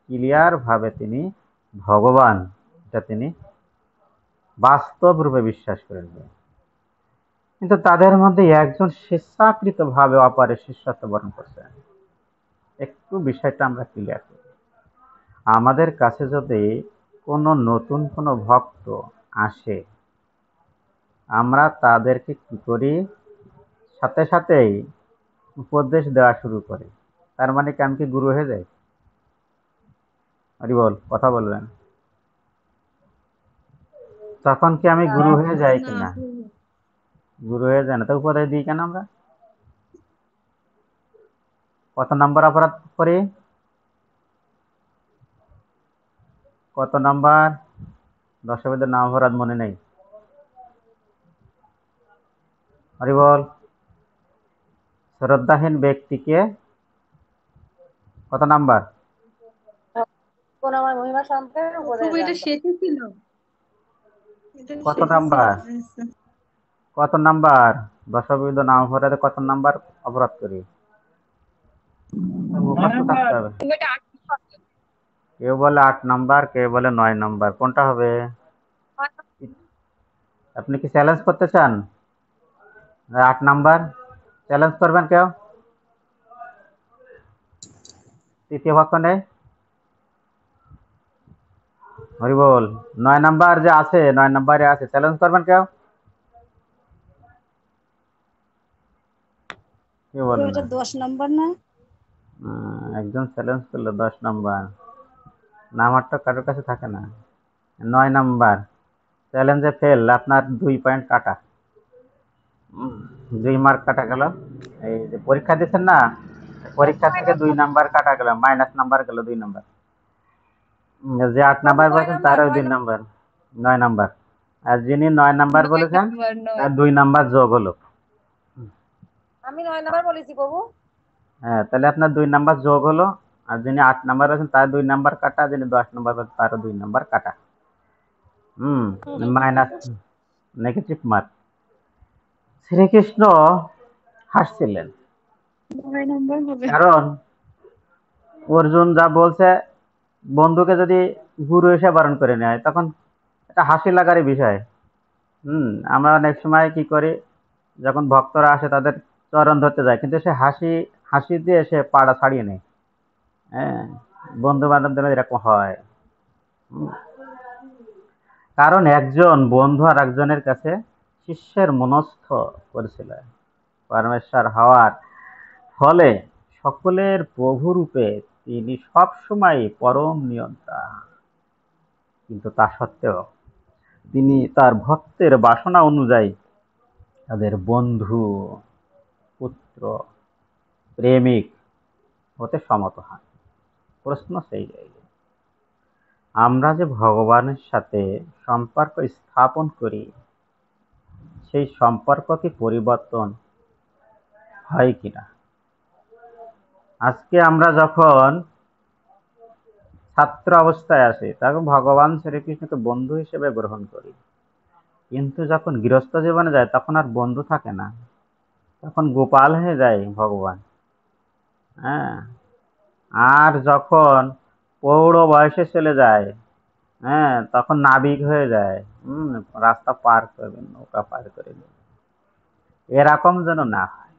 [SPEAKER 1] ক্লিয়ার ভাবে তিনি ভগবান, এটা তিনি বাস্তব রূপে বিশ্বাস করে নেবেন। কিন্তু তাদের মধ্যে একজন স্বেচ্ছাকৃত ভাবে অপরের শিষ্যত্ব বরণ করছেন। একটু বিষয়টা আমরা ক্লিয়ার করি। আমাদের কাছে যদি কোনো নতুন কোনো ভক্ত আসে, আমরা তাদেরকে কি করি? সাথে সাথেই উপদেশ দেওয়া শুরু করি। তার মানে কি আমি কি গুরু হয়ে যাই? বল, কথা বলবেন। তখন কি আমি গুরু হয়ে যাই কিনা? গুরু হয়ে যায় না। তো উপদেশ দিই কেন আমরা? কত নাম্বার অপরাধ করি? কত নাম্বার? দশবিধের নাম অপরাধ মনে নেই? হরি বল। শ্রদ্ধাহীন ব্যক্তিকে কত নাম্বার?
[SPEAKER 3] কোন আমার মহিমা সম্পর্কে উপদেশ
[SPEAKER 2] এটা
[SPEAKER 3] দান
[SPEAKER 2] শেষে ছিল।
[SPEAKER 1] কত নাম্বার? কত নাম্বার? দশবিধ নাম অপরাধে কত নাম্বার অপরাধ করি? মুখস্থ থাকতে হবে। কেউ বলে 8 নাম্বার, কেউ বলে 9 নাম্বার, কোনটা হবে? আপনি কি চ্যালেঞ্জ করতে চান? 8 নাম্বার চ্যালেঞ্জ করবেন কেউ? তৃতীয় পক্ষ নেই? হরি বল। 9 নাম্বার যে আছে, 9 নাম্বারে আছে, চ্যালেঞ্জ করবেন কেউ? কেউ বলেন না।
[SPEAKER 6] 10 নাম্বার না?
[SPEAKER 1] একজন চ্যালেঞ্জ করলো 10 নম্বর, নাম্বারটা কারোর কাছে থাকে না। 9 নম্বর, চ্যালেঞ্জে ফেল, আপনার 2 পয়েন্ট কাটা, 2 মার্ক কাটা গেল। এই যে পরীক্ষা দিচ্ছেন না, পরীক্ষা থেকে 2 নাম্বার কাটা গেল, মাইনাস নাম্বার গেল 2 নাম্বার। যে 8 নাম্বার বলেছেন তারও 2 নাম্বার, 9 নাম্বার। আর যিনি 9 নাম্বার বলেছেন তার 2 নাম্বার যোগ হলো।
[SPEAKER 3] আমি 9 নাম্বার বলেছি প্রভু।
[SPEAKER 1] হ্যাঁ, তাহলে আপনার 2 নাম্বার যোগ হলো। আর যিনি 8 নাম্বার আছেন তার 2 নাম্বার কাটা, যিনি 10 নাম্বার বলেছেন তারও 2 নাম্বার কাটা। Minus, negative mark. শ্রীকৃষ্ণ হাসছিলেন,
[SPEAKER 2] 9 নম্বর হবে।
[SPEAKER 1] কারণ অর্জুন যা বলছে, বন্ধুকে যদি গুরু এসে বরণ করে নেয় তখন এটা হাসি লাগারই বিষয়। আমরা অনেক সময় কি করি, যখন ভক্তরা আসে তাদের চরণ ধরতে যায়, কিন্তু সে হাসি হাসি দিয়ে সে পাড়া ছাড়িয়ে নেয়। হ্যাঁ, বন্ধু বান্ধবদের এরকম হয়। কারণ একজন বন্ধু আর একজনের কাছে শিষ্যের মনস্থ করেছিল পরমেশ্বর হওয়ার ফলে সকলের প্রভু রূপে তিনি সবসময় পরম নিয়ন্তা। কিন্তু তা সত্ত্বেও তিনি তার ভক্তের বাসনা অনুযায়ী তাদের বন্ধু, পুত্র, প্রেমিক হতে সম্মত হন। প্রশ্ন সেই জায়গায়, আমরা যে ভগবানের সাথে সম্পর্ক স্থাপন করি, সেই সম্পর্ক কি পরিবর্তন হয় কিনা? আজকে আমরা যখন ছাত্র অবস্থায় আছি তখন ভগবান শ্রীকৃষ্ণকে বন্ধু হিসেবে গ্রহণ করি, কিন্তু যখন গৃহস্থ জীবনে যায় তখন আর বন্ধু থাকে না, তখন গোপাল হয়ে যায় ভগবান। হ্যাঁ, আর যখন প্রৌঢ় বয়সে চলে যায়, হ্যাঁ, তখন নাবিক হয়ে যায়। রাস্তা পার করবেন, নৌকা পার করে নেবেন, এরকম যেন না হয়।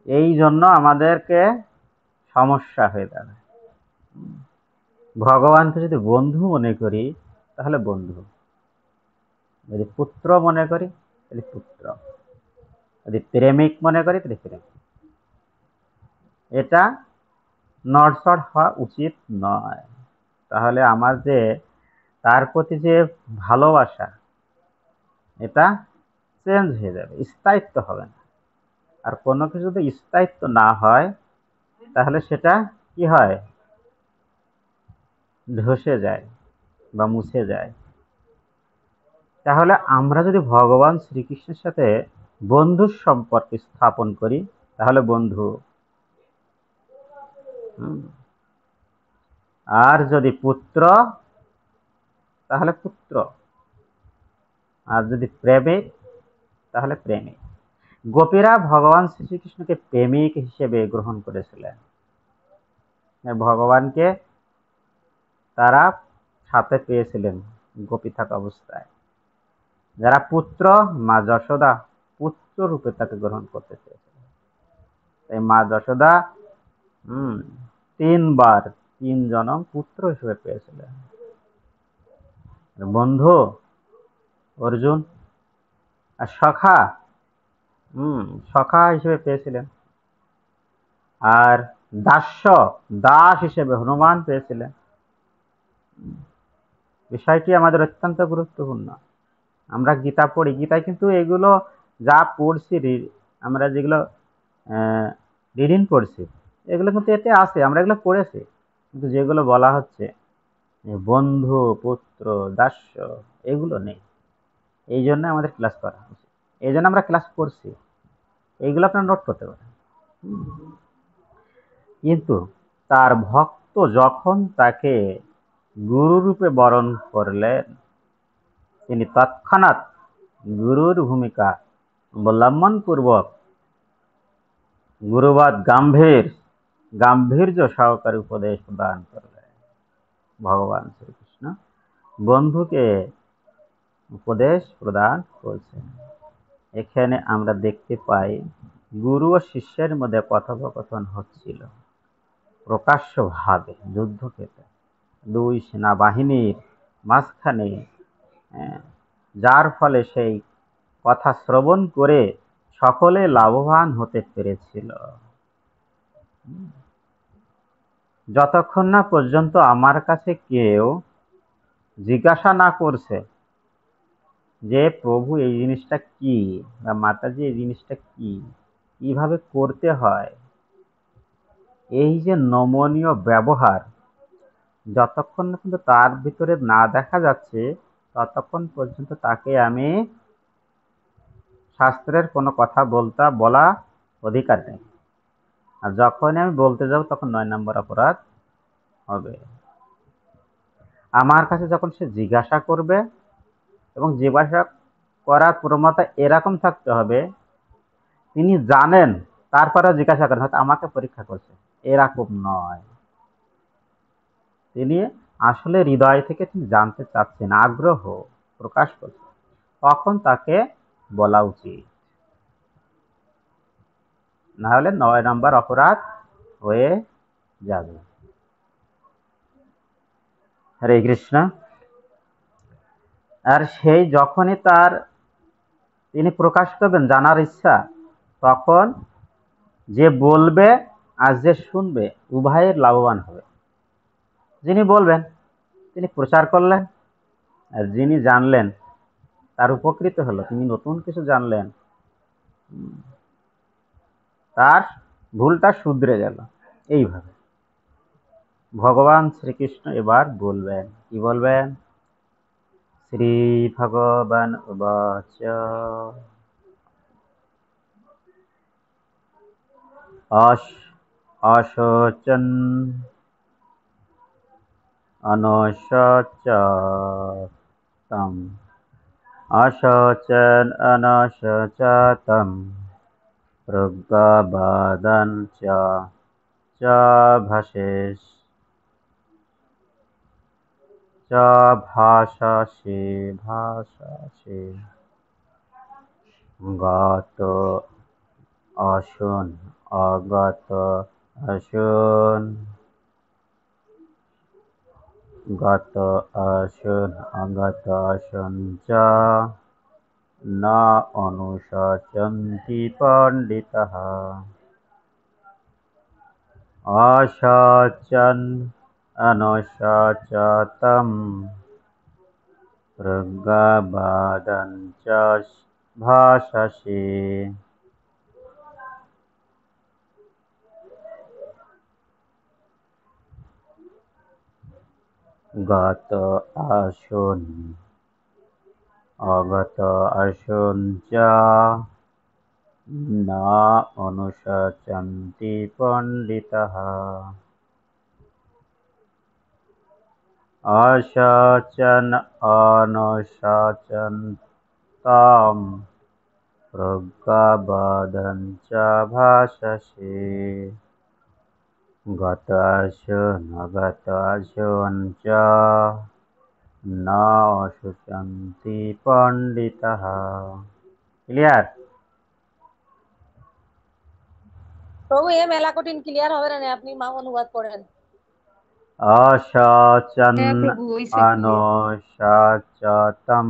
[SPEAKER 1] এই জন্য আমাদেরকে সমস্যা হয়ে দাঁড়ায়। ভগবানকে যদি বন্ধু মনে করি তাহলে বন্ধু, যদি পুত্র মনে করি তাহলে পুত্র, যদি প্রেমিক মনে করি তাহলে প্রেমিক। এটা নড়চড় হওয়া উচিত নয়। তাহলে আমার যে তার প্রতি যে ভালোবাসা, এটা চেঞ্জ হয়ে যাবে, স্থায়িত্ব হবে না। আর কোনো কিছু যদি স্থায়িত্ব না হয় তাহলে সেটা কি হয়, ধসে যায় বা মুছে যায়। তাহলে আমরা যদি ভগবান শ্রীকৃষ্ণের সাথে বন্ধুর সম্পর্ক স্থাপন করি তাহলে বন্ধু, আর যদি পুত্র তাহলে পুত্র, আর যদি প্রেমিক তাহলে প্রেমিক। গোপীরা ভগবান শ্রীকৃষ্ণকে প্রেমিক হিসেবে গ্রহণ করেছিলেন। ভগবানকে তারা সাথে পেয়েছিলেন গোপী থাকা অবস্থায়। যারা পুত্র, মা যশোদা পুত্র রূপে তাকে গ্রহণ করতে চেয়েছিলেন। তাই মা যশোদা 3 বার 3 জনম পুত্র হিসেবে পেয়েছিলেন। বন্ধু অর্জুন আর সখা সখা হিসেবে পেয়েছিলেন। আর দাস হিসেবে হনুমান পেয়েছিলেন। বিষয়টি আমাদের অত্যন্ত গুরুত্বপূর্ণ। আমরা গীতা পড়ি, গীতায় কিন্তু এগুলো যা পড়ছি, আমরা যেগুলো রিডিং পড়ছি এগুলো কিন্তু এতে আছে, আমরা এগুলো পড়েছি। কিন্তু যেগুলো বলা হচ্ছে বন্ধু, পুত্র, দাস্য, এগুলো নেই। এই জন্য আমাদের ক্লাস করা হচ্ছে, এই জন্য আমরা ক্লাস করছি। এইগুলো আপনারা নোট করতে পারেন। কিন্তু তার ভক্ত যখন তাকে গুরু রূপে বরণ করলেন, তিনি তৎক্ষণাৎ গুরুর ভূমিকা অবলম্বন পূর্বক গুরুবাদ গাম্ভীর্য সহকারে উপদেশ প্রদান করলেন। ভগবান শ্রীকৃষ্ণ বন্ধুকে উপদেশ প্রদান করছেন। এখানে আমরা দেখতে পাই গুরু ও শিষ্যের মধ্যে কথোপকথন হচ্ছিল প্রকাশ্যভাবে যুদ্ধক্ষেত্রে, 2 সেনাবাহিনীর মাঝখানে, যার ফলে সেই কথা শ্রবণ করে সকলে লাভবান হতে পেরেছিল। যতক্ষণ না পর্যন্ত আমার কাছে কেউ জিজ্ঞাসা না করছে যে প্রভু এই জিনিসটা কি, বা মাতাজি এই জিনিসটা কি, কিভাবে করতে হয়, এই যে নমনীয় ব্যবহার যতক্ষণ না কিন্তু তার ভিতরে না দেখা যাচ্ছে, ততক্ষণ পর্যন্ত তাকে আমি শাস্ত্রের কোনো কথা বলা অধিকার নেই। আর যখনই আমি বলতে যাব তখন 9 নম্বর অপরাধ হবে। আমার কাছে যখন সে জিজ্ঞাসা করবে, এবং জিজ্ঞাসা করার প্রবণতা এরকম থাকতে হবে, তিনি জানেন তারপরেও জিজ্ঞাসা করেন, হয়তো আমাকে পরীক্ষা করছে, এরকম নয়। তিনি আসলে হৃদয় থেকে তিনি জানতে চাচ্ছেন, আগ্রহ প্রকাশ করছেন, তখন তাকে বলা উচিত। না হলে 9 নম্বর অপরাধ হয়ে যাবে। হরে কৃষ্ণ। আর সেই যখনই তিনি প্রকাশ করবেন জানার ইচ্ছা, তখন যে বলবে আর যে শুনবে উভয়ের লাভবান হবে। যিনি বলবেন তিনি প্রচার করলেন, আর যিনি জানলেন তার উপকৃত হলো, তিনি নতুন কিছু জানলেন, তার ভুলটা শুধরে গেল। এইভাবে ভগবান শ্রীকৃষ্ণ এবার বলবেন, কি বলবেন? শ্রী ভগবান উবাচ অশোচন অনশোচতম অশোচন অনশোচতম প্রজ্ঞাবাদং চ ভাষেশ চ ভাষাসে গত অশুন অগত অশুন গত অশুন অগত অশুন চ না অনুশোচন্তি পণ্ডিতঃ অশোচন অনুশোচতম প্রজ্ঞাবাদং চ ভাষসে গত অশুন অগত অশুন চ না অনুশোচন্তি পণ্ডিতঃ অশোচন অনুশোচন্তম প্রজ্ঞাবাদং চ ভাষসে গত অশুন অগত অশুন চ না অশুচন্তি পণ্ডিতঃ। ক্লিয়ার?
[SPEAKER 3] প্রভু এ মেলা কঠিন ক্লিয়ার হবে না, আপনি মা অনুবাদ করেন।
[SPEAKER 1] অশোচন
[SPEAKER 2] হ্যাঁ প্রভু, হইছে clear।
[SPEAKER 1] অনুশোচতম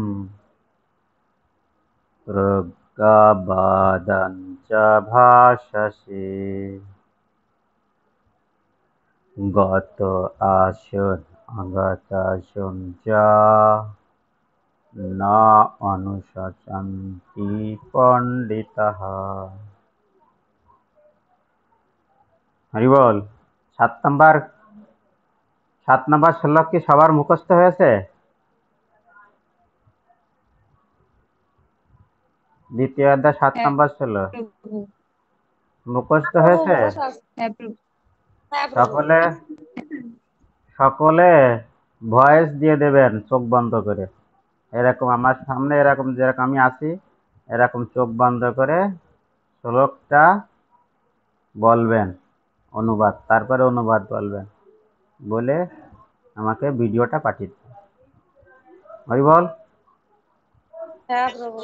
[SPEAKER 1] প্রজ্ঞাবাদং চ ভাষসে গত অশুন অগত অশুন চ না অনুশোচন্তি পণ্ডিতঃ। হরি বল। 7 নম্বর শ্লোক কি সবার মুখস্থ হয়েছে? দ্বিতীয় অধ্যায় 7
[SPEAKER 2] হ্যাঁ
[SPEAKER 1] নম্বর শ্লোক
[SPEAKER 2] প্রভু।
[SPEAKER 1] মুখস্থ
[SPEAKER 3] প্রভু
[SPEAKER 1] হয়েছে?
[SPEAKER 3] মুখস্থ আছে।
[SPEAKER 2] হ্যাঁ প্রভু।
[SPEAKER 3] হ্যাঁ প্রভু।
[SPEAKER 1] সকলে ভয়েস দিয়ে দেবেন চোখ বন্ধ করে। এরকম আমার সামনে এরকম যেরকম আমি আছি, এরকম চোখ বন্ধ করে শ্লোকটা বলবেন, অনুবাদ, তারপরে অনুবাদ বলবেন, বলে আমাকে ভিডিওটা পাঠিয়ে দেবেন। হরি বল।
[SPEAKER 3] হ্যাঁ প্রভু।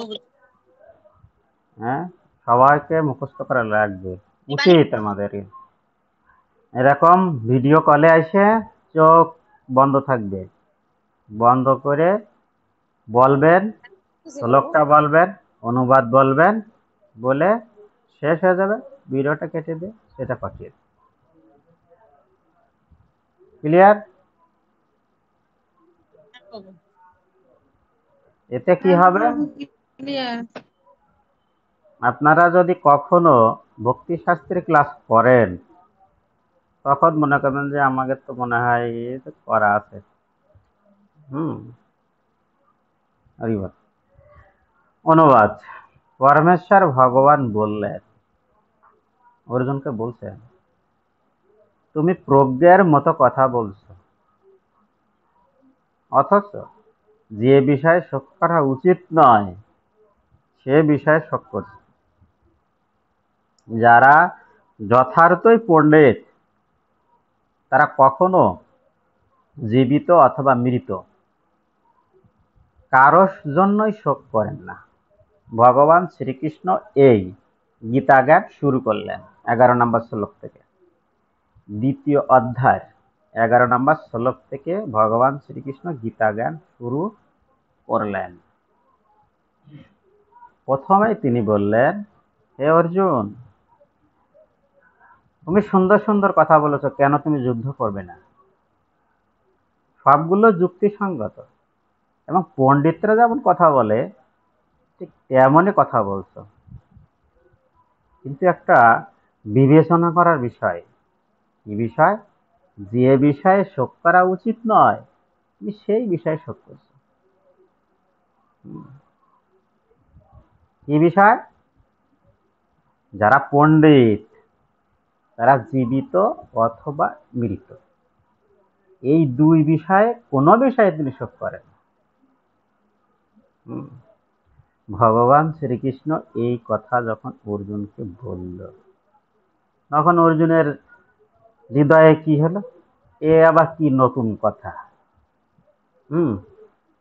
[SPEAKER 1] হ্যাঁ, সবাইকে মুখস্থ করা লাগবে, উচিত আমাদের। এরকম ভিডিও কলে এসে চোখ বন্ধ থাকবে, বন্ধ করে বলবেন, শ্লোকটা বলবেন, অনুবাদ বলবেন, বলে শেষ হয়ে যাবে, ভিডিওটা কেটে দিয়ে সেটা পাঠিয়ে দেবেন। ক্লিয়ার?
[SPEAKER 5] হ্যাঁ প্রভু।
[SPEAKER 1] এতে কি
[SPEAKER 2] হ্যাঁ
[SPEAKER 1] হবে,
[SPEAKER 2] প্রভু, ক্লিয়ার।
[SPEAKER 1] আপনারা যদি কখনো ভক্তি শাস্ত্রের ক্লাস করেন তখন মনে করবেন যে আমাকে তো মনে হয় এটা করা আছে। হরিবল। অনুবাদ। পরমেশ্বর ভগবান বললেন, অর্জুনকে বলছেন, তুমি প্রজ্ঞার মতো কথা বলছো, অথচ যে বিষয়ে শোক করা উচিত নয় সে বিষয়ে শোক করছে। যারা যথার্থই পণ্ডিত তারা কখনো জীবিত অথবা মৃত কারোর জন্যই শোক করেন না। ভগবান শ্রীকৃষ্ণ এই গীতা জ্ঞান শুরু করলেন 11 নম্বর শ্লোক থেকে। দ্বিতীয় অধ্যায় 11 নম্বর শ্লোক থেকে ভগবান শ্রীকৃষ্ণ গীতা জ্ঞান শুরু করলেন। প্রথমেই তিনি বললেন, হে অর্জুন, তুমি সুন্দর সুন্দর কথা বলেছো, কেন তুমি যুদ্ধ করবে না? সবগুলো যুক্তিসঙ্গত এবং পণ্ডিতরা যেমন কথা বলে ঠিক তেমনই কথা বলছো, কিন্তু একটা বিবেচনা করার বিষয়। কি বিষয়? যে বিষয়ে শোক করা উচিত নয় তুমি সেই বিষয়ে শোক করছো। কি বিষয়? যারা পণ্ডিত তারা জীবিত অথবা মৃত, এই দুই বিষয়ে কোনো বিষয়ে তিনি শোক করেন। ভগবান শ্রীকৃষ্ণ এই কথা যখন অর্জুনকে বলল তখন অর্জুনের হৃদয়ে কি হলো, এ আবার কি নতুন কথা।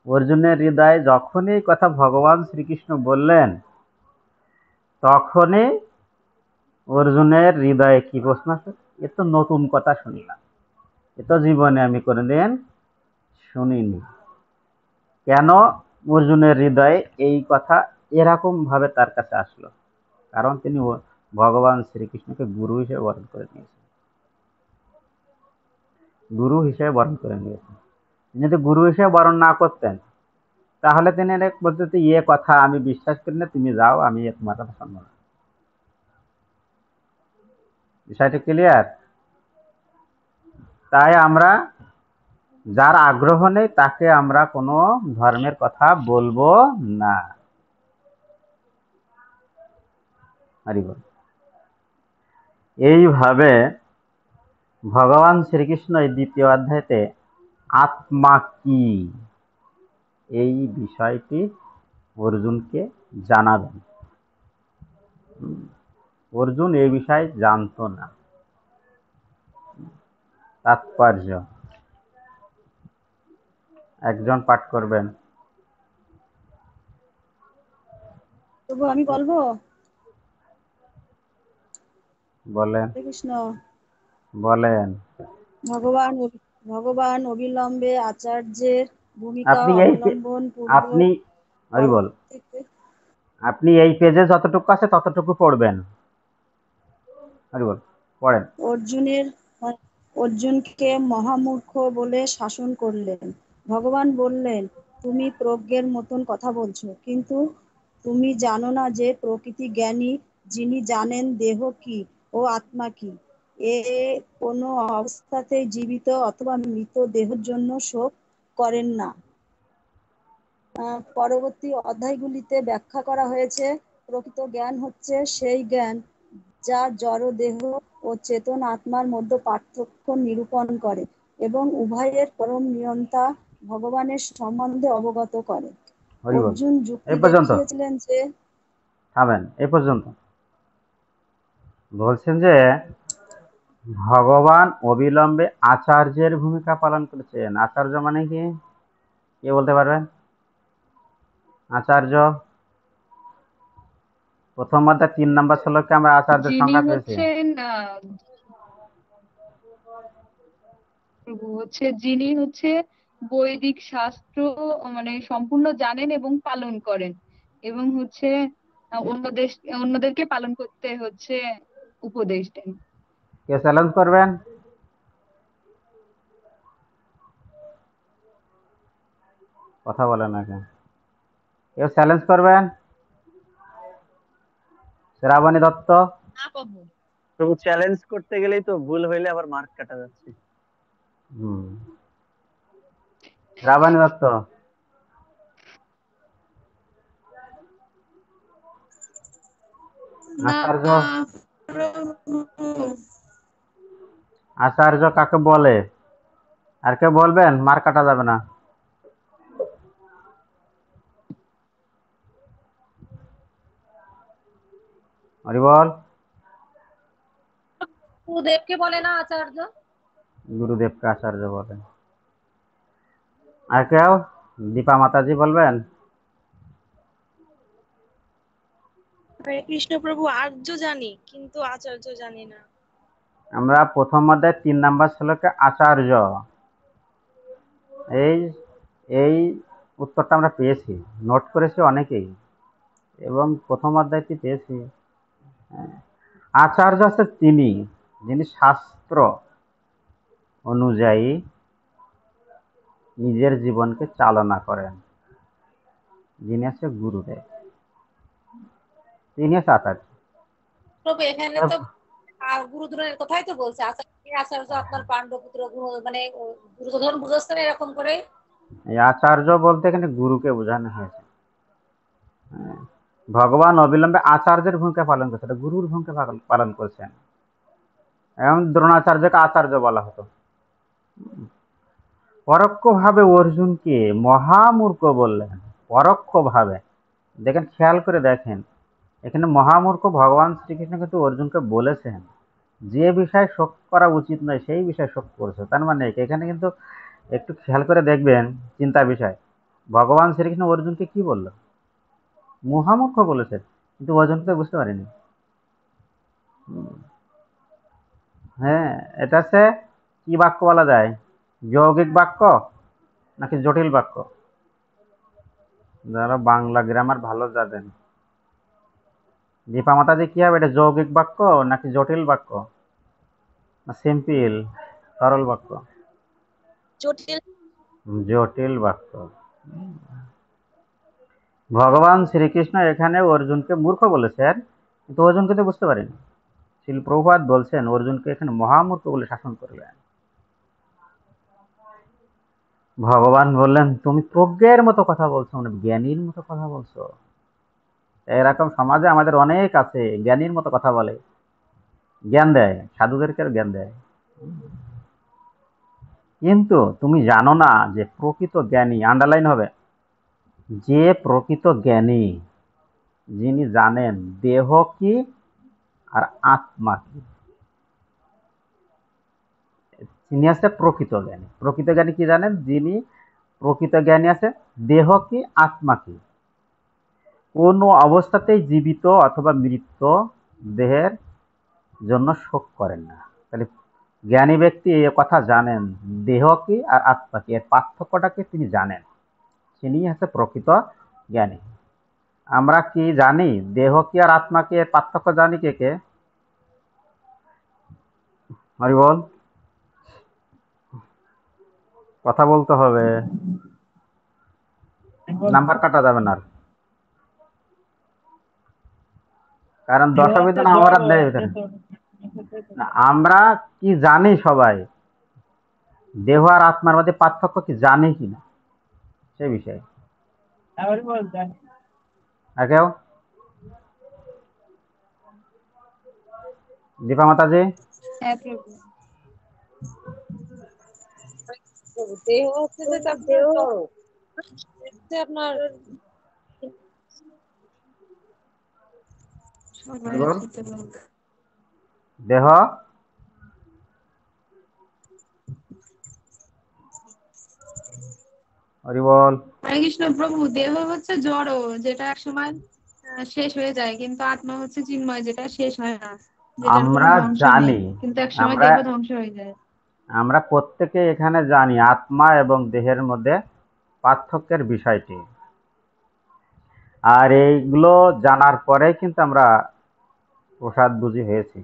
[SPEAKER 1] অর্জুনের হৃদয়ে যখনই এই কথা ভগবান শ্রীকৃষ্ণ বললেন তখনই অর্জুনের হৃদয়ে কি প্রশ্ন আসে, এ তো নতুন কথা শুনলাম, এ তো জীবনে আমি কোনোদিন শুনিনি। কেন অর্জুনের হৃদয়ে এই কথা এরকম ভাবে তার কাছে আসলো? কারণ তিনি ভগবান শ্রীকৃষ্ণকে গুরু হিসেবে বরণ করে নিয়েছেন। গুরু হিসেবে বরণ করে নিয়েছেন। যদি গুরু হিসেবে বরণ না করতেন তাহলে তিনি বলতেন, ইয়ে কথা আমি বিশ্বাস করি না, তুমি যাও, আমি তোমার কথা শুনবো না। বিষয়টা ক্লিয়ার? তাই আমরা যার আগ্রহ নেই তাকে আমরা কোনো ধর্মের কথা বলবো না। হরিবল। এইভাবে ভগবান শ্রীকৃষ্ণ এই দ্বিতীয় অধ্যায়তে আত্মা কি এই বিষয়টি অর্জুনকে জানাবেন। অর্জুন এই বিষয়ে জানতো না। তাৎপর্য একজন পাঠ করবেন।
[SPEAKER 3] তবু আমি বলবো।
[SPEAKER 1] বলেন।
[SPEAKER 3] কৃষ্ণ।
[SPEAKER 1] বলেন।
[SPEAKER 3] ভগবান অবিলম্বে আচার্যের ভূমিকা
[SPEAKER 1] আপনি এই
[SPEAKER 3] অবলম্বন
[SPEAKER 1] আপনি
[SPEAKER 3] পূর্বক
[SPEAKER 1] হরিবল,
[SPEAKER 3] পরবর্তীতে
[SPEAKER 1] আপনি এই পেজে যতটুকু আছে ততটুকু পড়বেন। হরিবল, পড়েন।
[SPEAKER 3] অর্জুনকে মহামূর্খ বলে শাসন করলেন। ভগবান বললেন, তুমি প্রজ্ঞের মতন কথা বলছো, কিন্তু তুমি জানো না যে প্রকৃতি জ্ঞানী, যিনি জানেন দেহ কি ও আত্মা কি, এ কোনো অবস্থাতেই জীবিত অথবা মৃত দেহের জন্য শোক করেন না। পরবর্তী অধ্যায়গুলিতে ব্যাখ্যা করা হয়েছে, প্রকৃত জ্ঞান হচ্ছে সেই জ্ঞান যা জড় দেহ ও চেতন আত্মার মধ্যে পার্থক্য নিরূপণ করে এবং উভয়ের পরম নিয়ন্তা ভগবানের সম্বন্ধে অবগত করে।
[SPEAKER 1] হরিবল।
[SPEAKER 3] অর্জুন যুক্তি
[SPEAKER 1] এই পর্যন্ত
[SPEAKER 3] দেখিয়েছিলেন যে
[SPEAKER 1] থামেন, এই পর্যন্ত বলছেন যে ভগবান অবিলম্বে আচার্যের ভূমিকা পালন করেছেন। আচার্য মানে কি? কে বলতে পারবেন? আচার্য প্রথম অধ্যায় 3 নম্বর শ্লোকে আমরা আচার্যের
[SPEAKER 2] যিনি
[SPEAKER 1] সংজ্ঞা পেয়েছি।
[SPEAKER 2] হচ্ছেন যিনি বৈদিক শাস্ত্র মানে সম্পূর্ণ জানেন এবং পালন করেন, এবং অন্যদেরকে পালন করতে উপদেশ দেন।
[SPEAKER 1] কে চ্যালেঞ্জ করবেন? কথা বলে না কেন? কেউ চ্যালেঞ্জ করবেন? শ্রাবণী দত্ত।
[SPEAKER 5] না প্রভু।
[SPEAKER 4] প্রভু চ্যালেঞ্জ করতে গেলেই তো ভুল হইলে আবার মার্ক কাটা যাচ্ছে।
[SPEAKER 1] শ্রাবণী দত্ত। আচার্য। আচার্য কাকে বলে? আর কেউ বলবেন? মার কাটা যাবে না। হরি বল।
[SPEAKER 3] গুরুদেবকে বলে না আচার্য?
[SPEAKER 1] গুরুদেবকে আচার্য বলেন। আর কেউ? দীপা মাতাজি বলবেন?
[SPEAKER 6] হরে কৃষ্ণ প্রভু, আর্য জানি কিন্তু আচার্য জানি না।
[SPEAKER 1] আমরা প্রথম অধ্যায় 3 নম্বর শ্লোকে আচার্য, এই এই উত্তরটা আমরা পেয়েছি, নোট করেছি অনেকেই, এবং প্রথম অধ্যায়টি পেয়েছি। আচার্য হচ্ছে তিনি যিনি শাস্ত্র অনুযায়ী নিজের জীবনকে চালনা করেন, যিনি হচ্ছে গুরুদেব, তিনি হচ্ছে আচার্য।
[SPEAKER 3] প্রভু এখানে তো গুরুদ্রোণের কথাই তো বলছে, আচার্য আপনার পাণ্ডবপুত্র মানে দুর্যোধন বুঝাচ্ছে না এরকম করে।
[SPEAKER 1] এই আচার্য বলতে এখানে গুরুকে বোঝানো হয়েছে। ভগবান অবিলম্বে আচার্যের ভূমিকা পালন করছে, গুরুর ভূমিকা পালন করছেন। এবং দ্রোণাচার্যকে আচার্য বলা হতো। পরোক্ষভাবে অর্জুনকে মহামূর্খ বললেন, পরোক্ষভাবে। দেখেন, খেয়াল করে দেখেন, এখানে মহামূর্খ ভগবান শ্রীকৃষ্ণ কিন্তু অর্জুনকে বলেছেন যে বিষয় শোক করা উচিত নয় সেই বিষয়ে শোক করছে। তার মানে এখানে কিন্তু একটু খেয়াল করে দেখবেন, চিন্তা বিষয়, ভগবান শ্রীকৃষ্ণ অর্জুনকে কি বলল? মহামূর্খ বলেছে, কিন্তু অর্জুনকে বুঝতে পারেনি। হ্যাঁ, এটা হচ্ছে কি বাক্য বলা যায়? যৌগিক বাক্য নাকি জটিল বাক্য? যারা বাংলা গ্রামার ভালো জানেন, দীপা মাতাজি কি হবে, এটা যৌগিক বাক্য নাকি জটিল বাক্য না সিম্পল সরল বাক্য?
[SPEAKER 6] জটিল।
[SPEAKER 1] জটিল বাক্য। ভগবান শ্রীকৃষ্ণ এখানে অর্জুনকে মূর্খ বলেছেন, কিন্তু অর্জুনকে তো বুঝতে পারেনি। শিল প্রভুপাদ বলছেন অর্জুনকে এখানে মহামূর্খ বলে শাসন করলেন। ভগবান বললেন, তুমি প্রজ্ঞের মতো কথা বলছো, মানে জ্ঞানীর মতো কথা বলছো। এরকম সমাজে আমাদের অনেক আছে, জ্ঞানীর মতো কথা বলে, জ্ঞান দেয়, সাধুদেরকে জ্ঞান দেয়। কিন্তু তুমি জানো না যে প্রকৃত জ্ঞানী, আন্ডারলাইন হবে, যে প্রকৃত জ্ঞানী, যিনি জানেন দেহ কি আর আত্মা কি, তিনি আছে প্রকৃত জ্ঞানী। প্রকৃত জ্ঞানী কি জানেন? যিনি প্রকৃত জ্ঞানী আছে দেহ কি আত্মা কি, কোন অবস্থাতেই জীবিত অথবা মৃত দেহের জন্য শোক করেন না। তাহলে জ্ঞানী ব্যক্তি এই কথা জানেন, দেহ কি আর আত্মা কি, এর পার্থক্যটাকে তিনি জানেন, তিনি হচ্ছে প্রকৃত জ্ঞানী। আমরা কি জানি দেহ কি আর আত্মা কি, এর পার্থক্য জানি কে কে? হরি বল। কথা বলতে হবে, নাম্বার কাটা যাবে না। কারণ দশবিধান আমরা দেয় ভিতরে। আমরা কি জানি সবাই দেহ আর আত্মার মধ্যে পার্থক্য কি জানি কিনা সে বিষয়ে? আর কেউ? দীপা মাতাজি।
[SPEAKER 2] হ্যাঁ প্রভু।
[SPEAKER 3] দেহ হচ্ছে যে আপনার জড়, হচ্ছে আপনার
[SPEAKER 1] দেহ হরি বল।
[SPEAKER 2] হরে কৃষ্ণ প্রভু, দেহ হচ্ছে জড়, যেটা একসময় শেষ হয়ে যায়, কিন্তু আত্মা হচ্ছে চিন্ময়, যেটা শেষ হয় না, যেটার কোনো
[SPEAKER 1] আমরা
[SPEAKER 2] ধ্বংস নেই,
[SPEAKER 1] জানি,
[SPEAKER 2] কিন্তু একসময়
[SPEAKER 1] আমরা
[SPEAKER 2] দেহ ধ্বংস হয়ে যায়।
[SPEAKER 1] আমরা প্রত্যেকে এখানে জানি আত্মা এবং দেহের মধ্যে পার্থক্যের বিষয়টি। আর এইগুলো জানার পরেই কিন্তু আমরা প্রসাদ বুঝি হয়েছি।